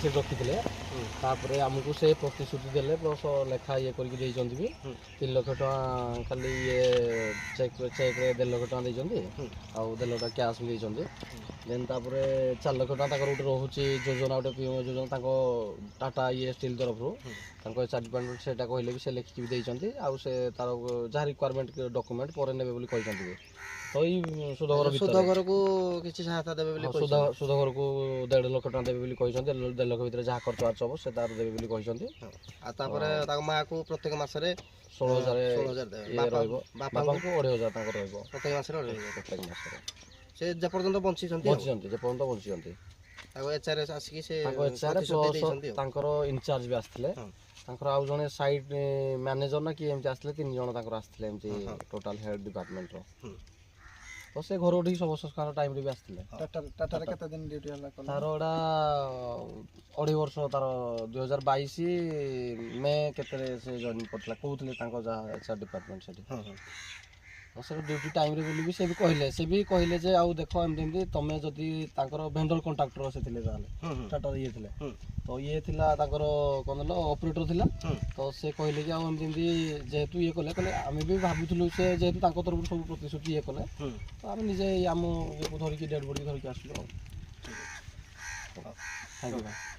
ପ୍ରତିଶ୍ରୁତି ରଖିଥିଲେ ତାପରେ ଆମକୁ ସେ ପ୍ରତିଶ୍ରୁତି ଦେଲେ ପ୍ଲସ୍ ଲେଖା ଇଏ କରିକି ଦେଇଛନ୍ତି ବି 3 ଲକ୍ଷ ଟଙ୍କା ଖାଲି ଇଏ ଚେକ୍ରେ 1.5 ଲକ୍ଷ ଟଙ୍କା ଦେଇଛନ୍ତି ଆଉ 1.5 ଲକ୍ଷ ଟଙ୍କା କ୍ୟାସ୍ ବି ଦେଇଛନ୍ତି। ଦେନ୍ ତାପରେ 4 ଲକ୍ଷ ଟଙ୍କା ତାଙ୍କର ଗୋଟେ ରହୁଛି ଯୋଜନା ଗୋଟେ ପିଏମ ଯୋଜନା ତାଙ୍କ ଟାଟା ଇଏ ଷ୍ଟିଲ୍ ତରଫରୁ ତାଙ୍କ HR ଡିପାର୍ଟମେଣ୍ଟ ସେଇଟା କହିଲେ ବି ସେ ଲେଖିକି ବି ଦେଇଛନ୍ତି ଆଉ ସେ ତାର ଯାହା ରିକ୍ୱାରମେଣ୍ଟ ଡକୁମେଣ୍ଟ ପରେ ନେବେ ବୋଲି କହିଛନ୍ତି ବି। ତ ଏଇ ସୁଧଘର ସୁଧ ଘରକୁ କିଛି ସହାୟତା ଦେବେ ବୋଲି ସୁଧଘରକୁ 1.5 ଲକ୍ଷ ଟଙ୍କା ଦେବେ ବୋଲି କହିଛନ୍ତି। 1.5 ଲକ୍ଷ ଭିତରେ ଯାହା ଖର୍ଚ୍ଚ ବାର୍ଚ୍ଚ ହେବ ସେ ତାର ଦେବେ ବୋଲି କହିଛନ୍ତି। ଆଉ ତାପରେ ତାଙ୍କ ମାଆକୁ ପ୍ରତ୍ୟେକ ମାସରେ 16,000 ଦେବେ। ଇଏ ରହିବ। ବାପାଙ୍କୁ 2,500 ତାଙ୍କର ରହିବ ପ୍ରତ୍ୟେକ ମାସରେ 2,500 ପ୍ରତ୍ୟେକ ମାସରେ। ସେ ଯେପର୍ଯ୍ୟନ୍ତ ବଞ୍ଚିଛନ୍ତି ଯେପର୍ଯ୍ୟନ୍ତ ବଞ୍ଚିଛନ୍ତି ତାଙ୍କ HR ଆସିକି ସେ ତାଙ୍କ HR ପ୍ଲସ୍ ତାଙ୍କର ଇନଚାର୍ଜ ବି ଆସିଥିଲେ। ତାଙ୍କର ଆଉ ଜଣେ ସାଇଟ୍ ମ୍ୟାନେଜର ନା କିଏ ଏମିତି ଆସିଥିଲେ 3 ଜଣ ତାଙ୍କର ଆସିଥିଲେ ଏମିତି ଟୋଟାଲ ହେଡ୍ ଡିପାର୍ଟମେଣ୍ଟର। ତ ସେ ଘର ଉଠିକି ଶବ ସଂସ୍କାର ଟାଇମ୍ରେ ବି ଆସିଥିଲେ। ଟାଟାରେ କେତେ ଦିନ ଡ୍ୟୁଟି ହେଲା ତାର ଏଇଟା 2.5 ବର୍ଷ ତାର 2022 ମେ କେତେରେ ସେ ଜଏନ୍ କରିଥିଲା କହୁଥିଲେ ତାଙ୍କ ଯାହା HR ଡିପାର୍ଟମେଣ୍ଟ ସେଠି। ତ ସେ ଡ୍ୟୁଟି ଟାଇମ୍ରେ ବୋଲି ବି ସେ ବି କହିଲେ ଯେ ଆଉ ଦେଖ ଏମିତି ତମେ ଯଦି ତାଙ୍କର ଭେଣ୍ଡର କଣ୍ଟ୍ରାକ୍ଟର ସେ ଥିଲେ ତାହେଲେ ଟାଟାର ଇଏ ଥିଲେ ତ ଇଏ ଥିଲା ତାଙ୍କର କ'ଣ କହିଲ ଅପରେଟର ଥିଲା। ତ ସେ କହିଲେ କି ଆଉ ଏମିତି ଯେହେତୁ ଇଏ କଲେ ଆମେ ବି ଭାବୁଥିଲୁ ସେ ଯେହେତୁ ତାଙ୍କ ତରଫରୁ ସବୁ ପ୍ରତିଶ୍ରୁତି ଇଏ କଲେ ତ ଆମେ ନିଜେ ଆମ ଇଏକୁ ଧରିକି ଡେଡ୍ ବଡି ଧରିକି ଆସିଲୁ ଆଉ। ଥ୍ୟାଙ୍କ ୟୁ ଭାଇ।